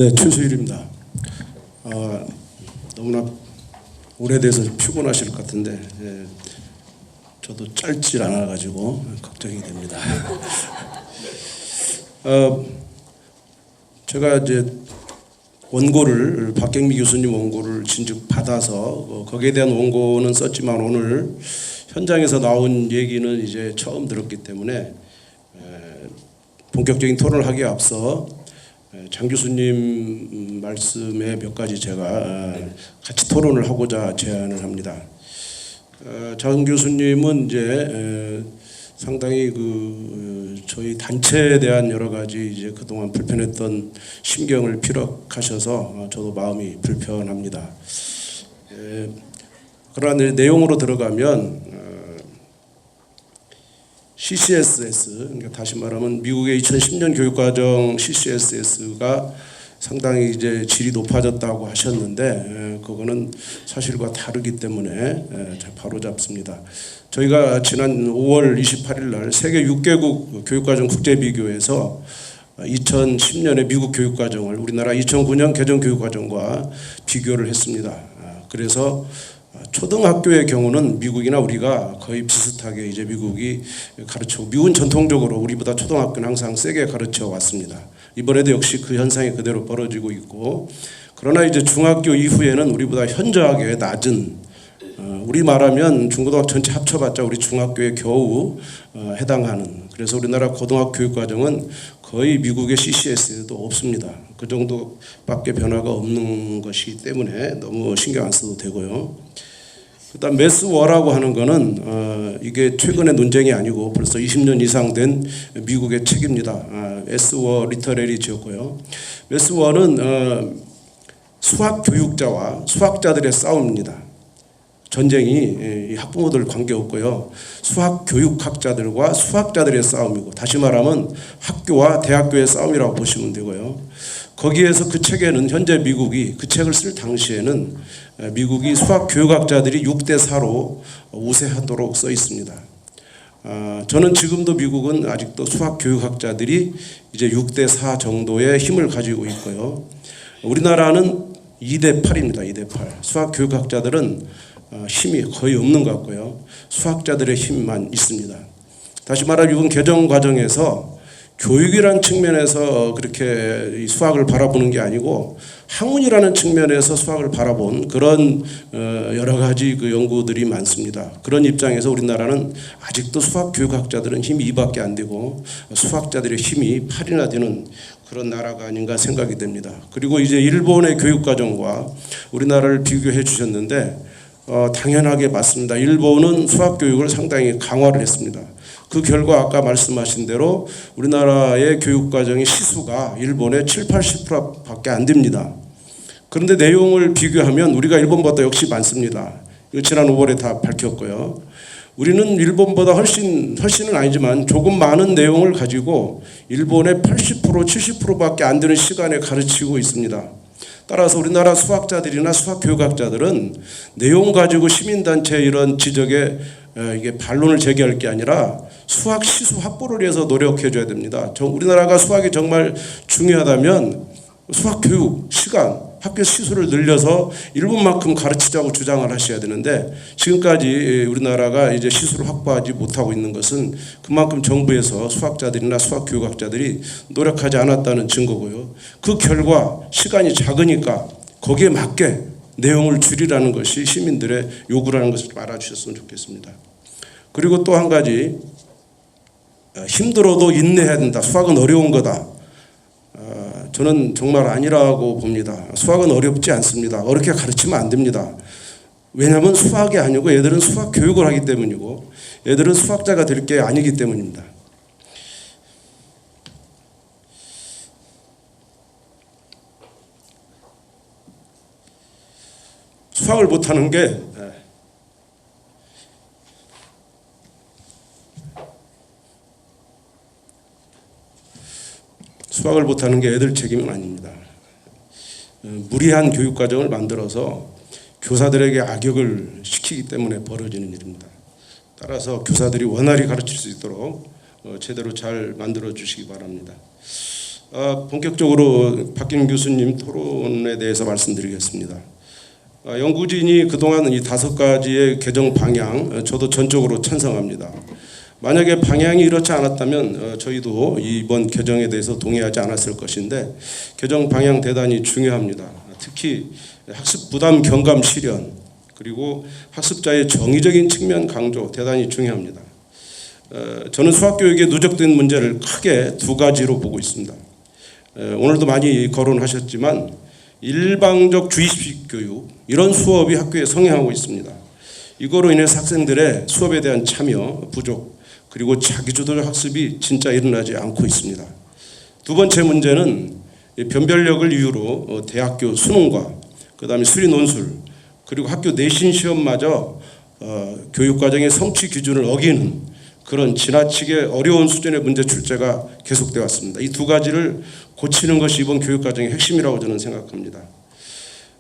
네, 최수일입니다. 너무나 오래돼서 피곤하실 것 같은데 저도 짧질 않아가지고 걱정이 됩니다. 제가 이제 원고를 박경미 교수님 원고를 진즉 받아서 거기에 대한 원고는 썼지만 오늘 현장에서 나온 얘기는 이제 처음 들었기 때문에 본격적인 토론을 하기에 앞서 장 교수님 말씀에 몇 가지 제가 같이 토론을 하고자 제안을 합니다. 장 교수님은 이제 상당히 저희 단체에 대한 여러 가지 이제 그동안 불편했던 심경을 피력하셔서 저도 마음이 불편합니다. 그러나 내용으로 들어가면 CCSS, 그러니까 다시 말하면 미국의 2010년 교육과정 CCSS가 상당히 이제 질이 높아졌다고 하셨는데 그거는 사실과 다르기 때문에 바로 잡습니다. 저희가 지난 5월 28일 날 세계 6개국 교육과정 국제비교에서 2010년의 미국 교육과정을 우리나라 2009년 개정 교육과정과 비교를 했습니다. 그래서 초등학교의 경우는 미국이나 우리가 거의 비슷하게 이제 미국이 가르치고, 미국은 전통적으로 우리보다 초등학교는 항상 세게 가르쳐 왔습니다. 이번에도 역시 그 현상이 그대로 벌어지고 있고, 그러나 이제 중학교 이후에는 우리보다 현저하게 낮은, 우리 말하면 중고등학교 전체 합쳐봤자 우리 중학교에 겨우 해당하는, 그래서 우리나라 고등학교 교육과정은 거의 미국의 CCS에도 없습니다. 그 정도밖에 변화가 없는 것이기 때문에 너무 신경 안 써도 되고요. 그다음 매스워라고 하는 거는 이게 최근의 논쟁이 아니고 벌써 20년 이상 된 미국의 책입니다. 매스워 리터러리 지었고요. 매스워는 수학 교육자와 수학자들의 싸움입니다. 전쟁이 학부모들 관계없고요. 수학 교육학자들과 수학자들의 싸움이고, 다시 말하면 학교와 대학교의 싸움이라고 보시면 되고요. 거기에서 그 책에는 현재 미국이 그 책을 쓸 당시에는 미국이 수학 교육학자들이 6대4로 우세하도록 써 있습니다. 저는 지금도 미국은 아직도 수학 교육학자들이 이제 6대4 정도의 힘을 가지고 있고요. 우리나라는 2대8입니다. 2대8. 수학 교육학자들은 힘이 거의 없는 것 같고요. 수학자들의 힘만 있습니다. 다시 말하면 이번 개정 과정에서 교육이라는 측면에서 그렇게 수학을 바라보는 게 아니고 학문이라는 측면에서 수학을 바라본 그런 여러 가지 그 연구들이 많습니다. 그런 입장에서 우리나라는 아직도 수학 교육학자들은 힘이 2밖에 안 되고 수학자들의 힘이 8이나 되는 그런 나라가 아닌가 생각이 됩니다. 그리고 이제 일본의 교육과정과 우리나라를 비교해 주셨는데 당연하게 맞습니다. 일본은 수학 교육을 상당히 강화를 했습니다. 그 결과 아까 말씀하신 대로 우리나라의 교육과정의 시수가 일본의 70-80%밖에 안 됩니다. 그런데 내용을 비교하면 우리가 일본보다 역시 많습니다. 이거 지난 5월에 다 밝혔고요. 우리는 일본보다 훨씬은 아니지만 조금 많은 내용을 가지고 일본의 80% 70%밖에 안 되는 시간에 가르치고 있습니다. 따라서 우리나라 수학자들이나 수학교육학자들은 내용 가지고 시민단체 이런 지적에 이게 반론을 제기할 게 아니라 수학 시수 확보를 위해서 노력해 줘야 됩니다. 우리나라가 수학이 정말 중요하다면 수학 교육 시간, 학교 시수를 늘려서 일본만큼 가르치자고 주장을 하셔야 되는데, 지금까지 우리나라가 이제 시수를 확보하지 못하고 있는 것은 그만큼 정부에서 수학자들이나 수학교육학자들이 노력하지 않았다는 증거고요. 그 결과 시간이 작으니까 거기에 맞게 내용을 줄이라는 것이 시민들의 요구라는 것을 알아주셨으면 좋겠습니다. 그리고 또 한 가지, 힘들어도 인내해야 된다. 수학은 어려운 거다. 저는 정말 아니라고 봅니다. 수학은 어렵지 않습니다. 어렵게 가르치면 안 됩니다. 왜냐하면 수학이 아니고 애들은 수학 교육을 하기 때문이고 애들은 수학자가 될 게 아니기 때문입니다. 수학을 못하는 게 수학을 못하는 게 애들 책임은 아닙니다. 무리한 교육과정을 만들어서 교사들에게 악역을 시키기 때문에 벌어지는 일입니다. 따라서 교사들이 원활히 가르칠 수 있도록 제대로 잘 만들어 주시기 바랍니다. 본격적으로 박기민 교수님 토론에 대해서 말씀드리겠습니다. 연구진이 그동안 이 5가지의 개정 방향 저도 전적으로 찬성합니다. 만약에 방향이 이렇지 않았다면 저희도 이번 개정에 대해서 동의하지 않았을 것인데 개정 방향 대단히 중요합니다. 특히 학습 부담 경감 실현 그리고 학습자의 정의적인 측면 강조 대단히 중요합니다. 저는 수학교육에 누적된 문제를 크게 2가지로 보고 있습니다. 오늘도 많이 거론하셨지만 일방적 주입식 교육 이런 수업이 학교에 성행하고 있습니다. 이거로 인해서 학생들의 수업에 대한 참여 부족 그리고 자기주도 학습이 진짜 일어나지 않고 있습니다. 2번째 문제는 변별력을 이유로 대학교 수능과 그다음에 수리 논술 그리고 학교 내신 시험마저 교육과정의 성취 기준을 어기는 그런 지나치게 어려운 수준의 문제 출제가 계속되어 왔습니다. 이 2가지를 고치는 것이 이번 교육과정의 핵심이라고 저는 생각합니다.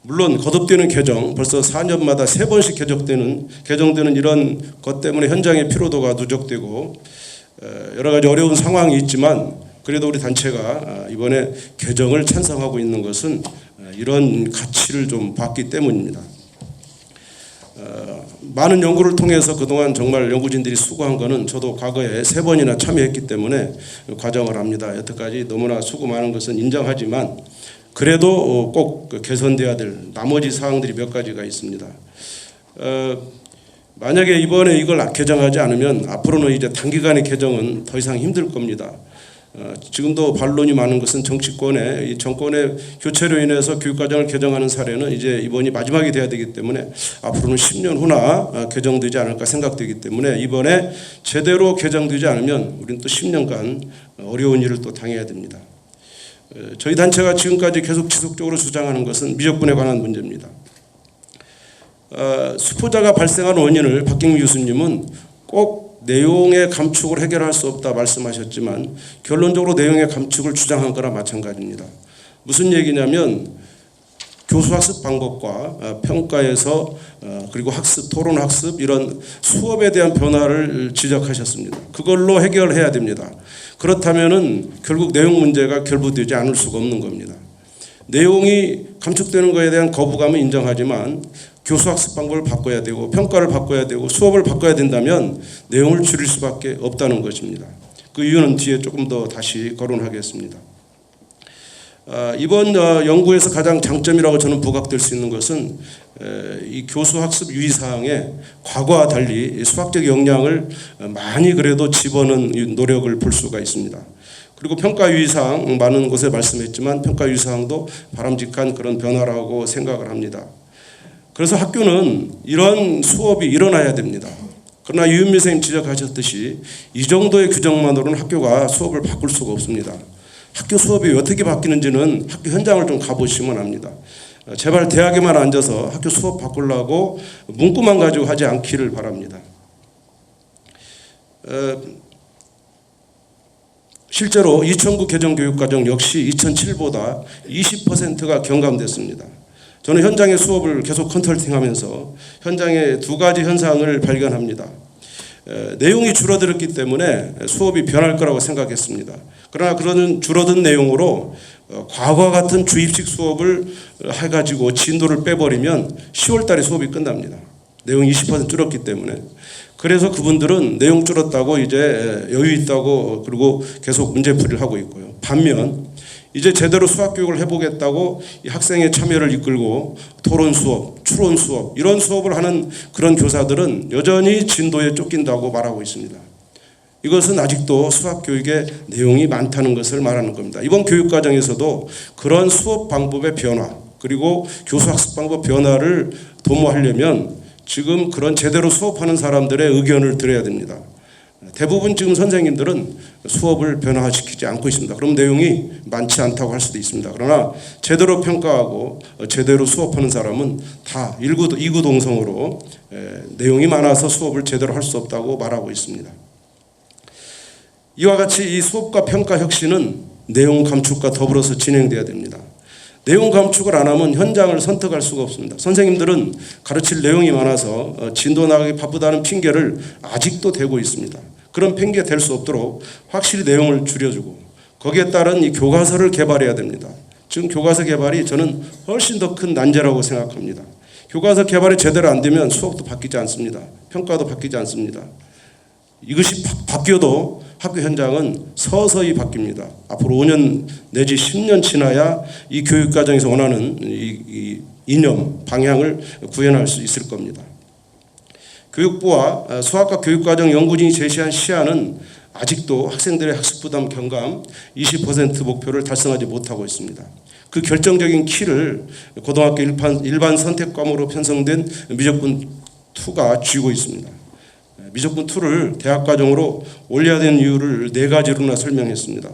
물론 거듭되는 개정, 벌써 4년마다 3번씩 개정되는 이런 것 때문에 현장의 피로도가 누적되고 여러 가지 어려운 상황이 있지만 그래도 우리 단체가 이번에 개정을 찬성하고 있는 것은 이런 가치를 좀 봤기 때문입니다. 많은 연구를 통해서 그동안 정말 연구진들이 수고한 것은 저도 과거에 3번이나 참여했기 때문에 과정을 압니다. 여태까지 너무나 수고 많은 것은 인정하지만 그래도 꼭 개선돼야 될 나머지 사항들이 몇 가지가 있습니다. 만약에 이번에 이걸 개정하지 않으면 앞으로는 이제 단기간의 개정은 더 이상 힘들 겁니다. 지금도 반론이 많은 것은 정치권의 이 정권의 교체로 인해서 교육과정을 개정하는 사례는 이제 이번이 마지막이 돼야 되기 때문에 앞으로는 10년 후나 개정되지 않을까 생각되기 때문에 이번에 제대로 개정되지 않으면 우리는 또 10년간 어려운 일을 또 당해야 됩니다. 저희 단체가 지금까지 계속 지속적으로 주장하는 것은 미적분에 관한 문제입니다. 수포자가 발생한 원인을 박기민 교수님은 꼭 내용의 감축을 해결할 수 없다 말씀하셨지만 결론적으로 내용의 감축을 주장한 거나 마찬가지입니다. 무슨 얘기냐면 교수학습 방법과 평가에서 그리고 학습, 토론학습 이런 수업에 대한 변화를 지적하셨습니다. 그걸로 해결해야 됩니다. 그렇다면은 결국 내용 문제가 결부되지 않을 수가 없는 겁니다. 내용이 감축되는 것에 대한 거부감은 인정하지만 교수학습 방법을 바꿔야 되고 평가를 바꿔야 되고 수업을 바꿔야 된다면 내용을 줄일 수밖에 없다는 것입니다. 그 이유는 뒤에 조금 더 다시 거론하겠습니다. 이번 연구에서 가장 장점이라고 저는 부각될 수 있는 것은 이 교수학습 유의사항에 과거와 달리 수학적 역량을 많이 그래도 집어넣은 노력을 볼 수가 있습니다. 그리고 평가 유의사항 많은 곳에 말씀했지만 평가 유의사항도 바람직한 그런 변화라고 생각을 합니다. 그래서 학교는 이런 수업이 일어나야 됩니다. 그러나 유은미 선생님 지적하셨듯이 이 정도의 규정만으로는 학교가 수업을 바꿀 수가 없습니다. 학교 수업이 어떻게 바뀌는지는 학교 현장을 좀 가보시면 압니다. 제발 대학에만 앉아서 학교 수업 바꾸려고 문구만 가지고 하지 않기를 바랍니다. 실제로 2009 개정교육과정 역시 2007보다 20%가 경감됐습니다. 저는 현장의 수업을 계속 컨설팅하면서 현장의 2가지 현상을 발견합니다. 내용이 줄어들었기 때문에 수업이 변할 거라고 생각했습니다. 그러나 그런 줄어든 내용으로 과거와 같은 주입식 수업을 해가지고 진도를 빼버리면 10월 달에 수업이 끝납니다. 내용이 20% 줄었기 때문에. 그래서 그분들은 내용 줄었다고 이제 여유 있다고 그리고 계속 문제풀이를 하고 있고요. 반면 이제 제대로 수학 교육을 해보겠다고 이 학생의 참여를 이끌고 토론 수업, 추론 수업 이런 수업을 하는 그런 교사들은 여전히 진도에 쫓긴다고 말하고 있습니다. 이것은 아직도 수학 교육의 내용이 많다는 것을 말하는 겁니다. 이번 교육과정에서도 그런 수업 방법의 변화 그리고 교수학습 방법 변화를 도모하려면 지금 그런 제대로 수업하는 사람들의 의견을 들어야 됩니다. 대부분 지금 선생님들은 수업을 변화시키지 않고 있습니다. 그럼 내용이 많지 않다고 할 수도 있습니다. 그러나 제대로 평가하고 제대로 수업하는 사람은 다 이구동성으로 내용이 많아서 수업을 제대로 할 수 없다고 말하고 있습니다. 이와 같이 이 수업과 평가 혁신은 내용 감축과 더불어서 진행돼야 됩니다. 내용 감축을 안 하면 현장을 선택할 수가 없습니다. 선생님들은 가르칠 내용이 많아서 진도 나가기 바쁘다는 핑계를 아직도 대고 있습니다. 그런 핑계 댈 수 없도록 확실히 내용을 줄여주고 거기에 따른 이 교과서를 개발해야 됩니다. 지금 교과서 개발이 저는 훨씬 더 큰 난제라고 생각합니다. 교과서 개발이 제대로 안 되면 수업도 바뀌지 않습니다. 평가도 바뀌지 않습니다. 이것이 바뀌어도 학교 현장은 서서히 바뀝니다. 앞으로 5년 내지 10년 지나야 이 교육과정에서 원하는 이 이념, 방향을 구현할 수 있을 겁니다. 교육부와 수학과 교육과정 연구진이 제시한 시안은 아직도 학생들의 학습부담 경감 20% 목표를 달성하지 못하고 있습니다. 그 결정적인 키를 고등학교 일반 선택 과목으로 편성된 미적분 2가 쥐고 있습니다. 미적분 2를 대학 과정으로 올려야 되는 이유를 4가지로나 설명했습니다.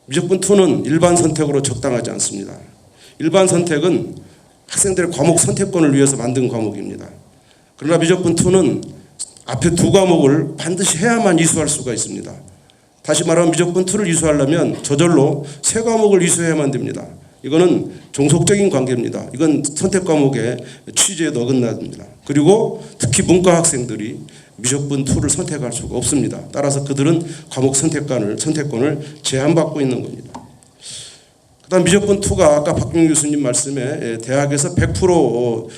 미적분 2는 일반 선택으로 적당하지 않습니다. 일반 선택은 학생들의 과목 선택권을 위해서 만든 과목입니다. 그러나 미적분 2는 앞에 2과목을 반드시 해야만 이수할 수가 있습니다. 다시 말하면 미적분 2를 이수하려면 저절로 3과목을 이수해야만 됩니다. 이거는 종속적인 관계입니다. 이건 선택 과목의 취지에도 어긋납니다. 그리고 특히 문과 학생들이 미적분 2를 선택할 수가 없습니다. 따라서 그들은 과목 선택권을 제한받고 있는 겁니다. 그다음 미적분 2가 아까 박경 교수님 말씀에 대학에서 100%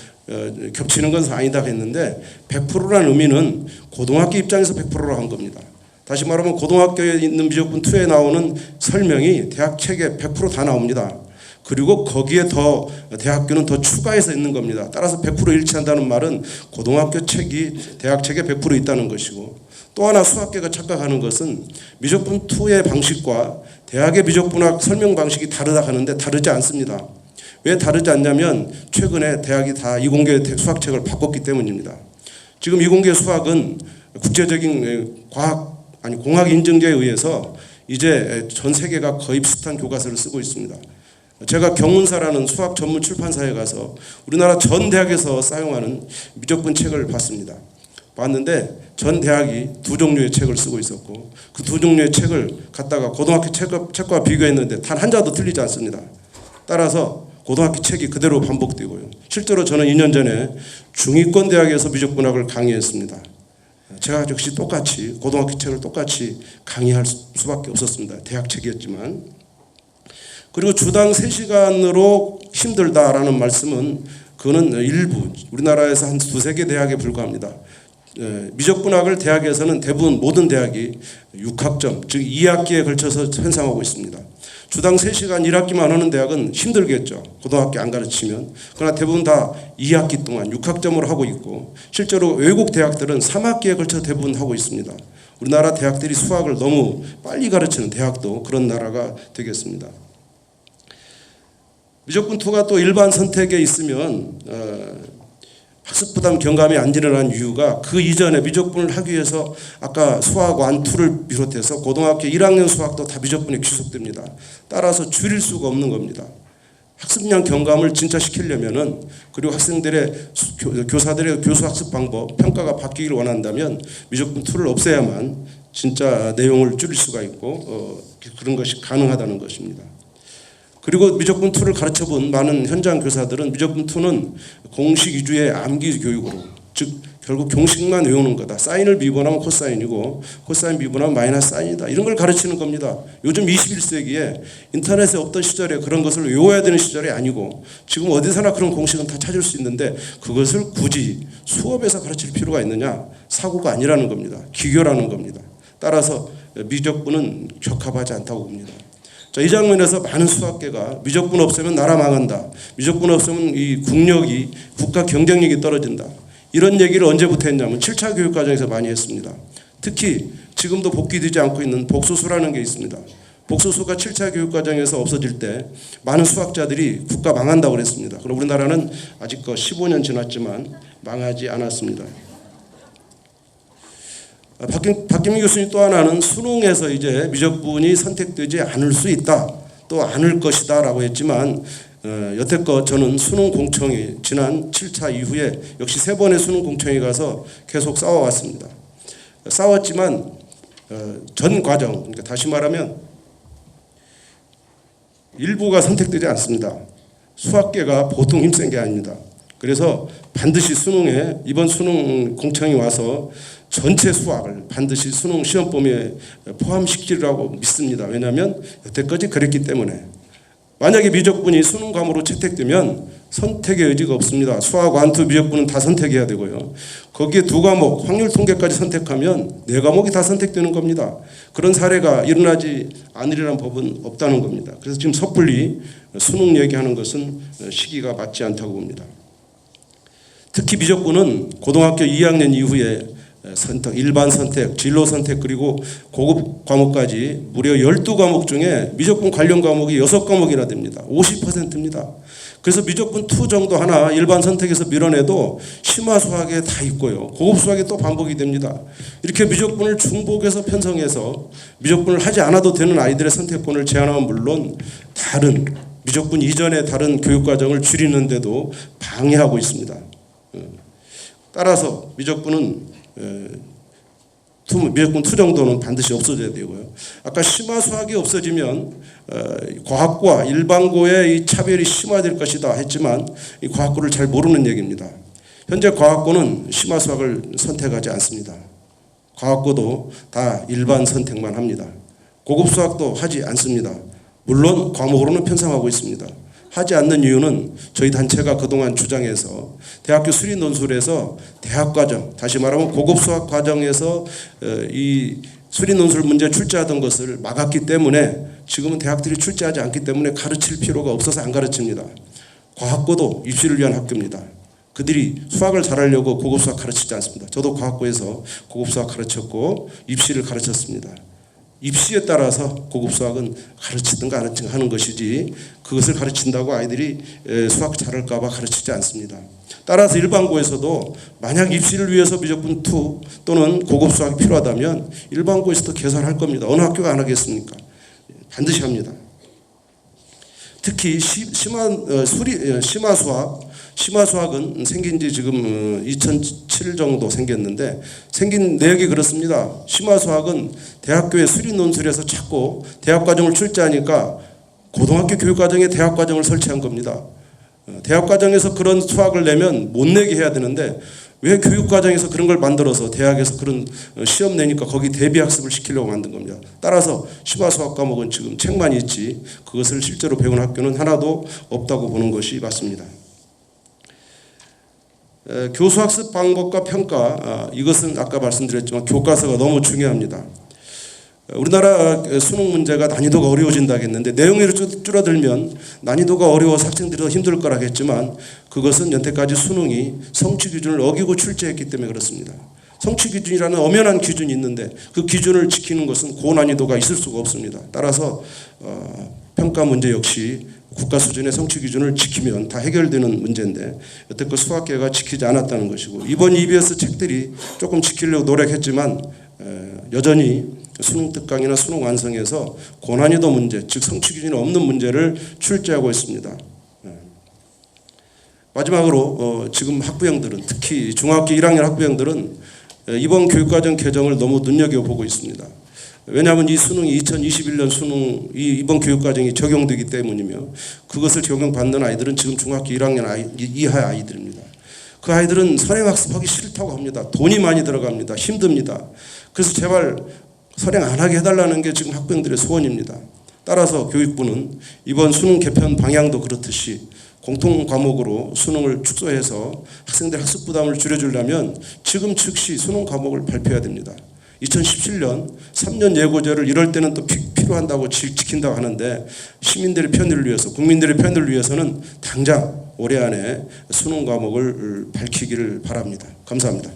겹치는 건 아니다 했는데 100%라는 의미는 고등학교 입장에서 100%로 한 겁니다. 다시 말하면 고등학교에 있는 미적분 2에 나오는 설명이 대학 책에 100% 다 나옵니다. 그리고 거기에 더 대학교는 더 추가해서 있는 겁니다. 따라서 100% 일치한다는 말은 고등학교 책이 대학 책에 100% 있다는 것이고, 또 하나 수학계가 착각하는 것은 미적분 2의 방식과 대학의 미적분학 설명 방식이 다르다 하는데 다르지 않습니다. 왜 다르지 않냐면 최근에 대학이 다 이공계 수학책을 바꿨기 때문입니다. 지금 이공계 수학은 국제적인 공학 인증제에 의해서 이제 전 세계가 거의 비슷한 교과서를 쓰고 있습니다. 제가 경운사라는 수학 전문 출판사에 가서 우리나라 전 대학에서 사용하는 미적분 책을 봤는데 전 대학이 2종류의 책을 쓰고 있었고 그 2종류의 책을 갖다가 고등학교 책과 비교했는데 단 한 자도 틀리지 않습니다. 따라서 고등학교 책이 그대로 반복되고요. 실제로 저는 2년 전에 중위권 대학에서 미적분학을 강의했습니다. 제가 역시 똑같이 고등학교 책을 똑같이 강의할 수밖에 없었습니다. 대학 책이었지만. 그리고 주당 3시간으로 힘들다라는 말씀은 그거는 일부 우리나라에서 한 2-3개 대학에 불과합니다. 미적분학을 대학에서는 대부분 모든 대학이 6학점 즉 2학기에 걸쳐서 편성하고 있습니다. 주당 3시간 1학기만 하는 대학은 힘들겠죠. 고등학교 안 가르치면. 그러나 대부분 다 2학기 동안 6학점으로 하고 있고 실제로 외국 대학들은 3학기에 걸쳐 대부분 하고 있습니다. 우리나라 대학들이 수학을 너무 빨리 가르치는 대학도 그런 나라가 되겠습니다. 미적분 2가 또 일반 선택에 있으면 학습부담 경감이 안 일어난 이유가 그 이전에 미적분을 하기 위해서 아까 수학 1, 2를 비롯해서 고등학교 1학년 수학도 다 미적분에 귀속됩니다. 따라서 줄일 수가 없는 겁니다. 학습량 경감을 진짜 시키려면은 그리고 학생들의 교사들의 교수 학습 방법 평가가 바뀌기를 원한다면 미적분 2를 없애야만 진짜 내용을 줄일 수가 있고 그런 것이 가능하다는 것입니다. 그리고 미적분 2를 가르쳐본 많은 현장 교사들은 미적분 2는 공식 위주의 암기 교육으로 즉 결국 공식만 외우는 거다. 사인을 미분하면 코사인이고 코사인 미분하면 마이너스 사인이다. 이런 걸 가르치는 겁니다. 요즘 21세기에 인터넷에 없던 시절에 그런 것을 외워야 되는 시절이 아니고 지금 어디서나 그런 공식은 다 찾을 수 있는데 그것을 굳이 수업에서 가르칠 필요가 있느냐? 사고가 아니라는 겁니다. 기교라는 겁니다. 따라서 미적분은 적합하지 않다고 봅니다. 자, 이 장면에서 많은 수학계가 미적분 없으면 나라 망한다. 미적분 없으면 이 국력이 국가 경쟁력이 떨어진다. 이런 얘기를 언제부터 했냐면 7차 교육과정에서 많이 했습니다. 특히 지금도 복귀되지 않고 있는 복수수라는 게 있습니다. 복수수가 7차 교육과정에서 없어질 때 많은 수학자들이 국가 망한다고 그랬습니다. 그럼 우리나라는 아직껏 15년 지났지만 망하지 않았습니다. 박경민 교수님 또 하나는 수능에서 이제 미적분이 선택되지 않을 수 있다, 또 않을 것이다 라고 했지만 여태껏 저는 수능 공청회 지난 7차 이후에 역시 3번의 수능 공청회 가서 계속 싸워왔습니다. 싸웠지만 전 과정, 그러니까 다시 말하면 일부가 선택되지 않습니다. 수학계가 보통 힘센 게 아닙니다. 그래서 반드시 수능에 이번 수능 공청이 와서 전체 수학을 반드시 수능 시험 범위에 포함시키라고 믿습니다. 왜냐하면 여태까지 그랬기 때문에. 만약에 미적분이 수능 과목으로 채택되면 선택의 의지가 없습니다. 수학, 완투, 미적분은 다 선택해야 되고요. 거기에 두 과목, 확률 통계까지 선택하면 네 과목이 다 선택되는 겁니다. 그런 사례가 일어나지 않으리라는 법은 없다는 겁니다. 그래서 지금 섣불리 수능 얘기하는 것은 시기가 맞지 않다고 봅니다. 특히 미적분은 고등학교 2학년 이후에 선택, 일반 선택, 진로 선택 그리고 고급 과목까지 무려 12과목 중에 미적분 관련 과목이 6과목이나 됩니다. 50%입니다. 그래서 미적분 2 정도 하나 일반 선택에서 밀어내도 심화 수학에 다 있고요. 고급 수학에 또 반복이 됩니다. 이렇게 미적분을 중복해서 편성해서 미적분을 하지 않아도 되는 아이들의 선택권을 제한하면 물론 다른 미적분 이전의 다른 교육과정을 줄이는데도 방해하고 있습니다. 따라서 미적분은 미적분 2 정도는 반드시 없어져야 되고요. 아까 심화 수학이 없어지면 과학고와 일반고의 이 차별이 심화될 것이다 했지만 이 과학고를 잘 모르는 얘기입니다. 현재 과학고는 심화 수학을 선택하지 않습니다. 과학고도 다 일반 선택만 합니다. 고급 수학도 하지 않습니다. 물론 과목으로는 편성하고 있습니다. 하지 않는 이유는 저희 단체가 그동안 주장해서 대학교 수리 논술에서 대학과정, 다시 말하면 고급 수학 과정에서 이 수리 논술 문제 출제하던 것을 막았기 때문에 지금은 대학들이 출제하지 않기 때문에 가르칠 필요가 없어서 안 가르칩니다. 과학고도 입시를 위한 학교입니다. 그들이 수학을 잘하려고 고급 수학 가르치지 않습니다. 저도 과학고에서 고급 수학 가르쳤고 입시를 가르쳤습니다. 입시에 따라서 고급 수학은 가르치든가 안 하는 것이지 그것을 가르친다고 아이들이 수학 잘할까 봐 가르치지 않습니다. 따라서 일반고에서도 만약 입시를 위해서 미적분 2 또는 고급 수학이 필요하다면 일반고에서도 개설할 겁니다. 어느 학교가 안 하겠습니까? 반드시 합니다. 특히 심화 수학은 생긴 지 지금 2007 정도 생겼는데 생긴 내역이 그렇습니다. 심화 수학은 대학교의 수리 논술에서 찾고 대학 과정을 출제하니까 고등학교 교육 과정에 대학 과정을 설치한 겁니다. 대학 과정에서 그런 수학을 내면 못 내게 해야 되는데 왜 교육 과정에서 그런 걸 만들어서 대학에서 그런 시험 내니까 거기 대비 학습을 시키려고 만든 겁니다. 따라서 심화 수학 과목은 지금 책만 있지 그것을 실제로 배운 학교는 하나도 없다고 보는 것이 맞습니다. 교수학습 방법과 평가, 이것은 아까 말씀드렸지만 교과서가 너무 중요합니다. 우리나라 수능 문제가 난이도가 어려워진다겠는데 내용이 줄어들면 난이도가 어려워서 학생들이 더 힘들 거라겠지만 그것은 여태까지 수능이 성취 기준을 어기고 출제했기 때문에 그렇습니다. 성취 기준이라는 엄연한 기준이 있는데 그 기준을 지키는 것은 고난이도가 있을 수가 없습니다. 따라서 평가 문제 역시 국가 수준의 성취 기준을 지키면 다 해결되는 문제인데 여태껏 수학계가 지키지 않았다는 것이고 이번 EBS 책들이 조금 지키려고 노력했지만 여전히 수능 특강이나 수능 완성에서 고난이도 문제, 즉 성취 기준이 없는 문제를 출제하고 있습니다. 마지막으로 지금 학부형들은 특히 중학교 1학년 학부형들은 이번 교육과정 개정을 너무 눈여겨보고 있습니다. 왜냐하면 이 수능이 2021년 수능 이번 교육과정이 적용되기 때문이며 그것을 적용받는 아이들은 지금 중학교 1학년 이하 아이들입니다. 그 아이들은 선행학습하기 싫다고 합니다. 돈이 많이 들어갑니다. 힘듭니다. 그래서 제발 선행 안 하게 해달라는 게 지금 학부형들의 소원입니다. 따라서 교육부는 이번 수능 개편 방향도 그렇듯이 공통 과목으로 수능을 축소해서 학생들 학습 부담을 줄여주려면 지금 즉시 수능 과목을 발표해야 됩니다. 2017년 3년 예고제를 이럴 때는 또 필요한다고 지킨다고 하는데 시민들의 편의를 위해서 국민들의 편의를 위해서는 당장 올해 안에 수능 과목을 밝히기를 바랍니다. 감사합니다.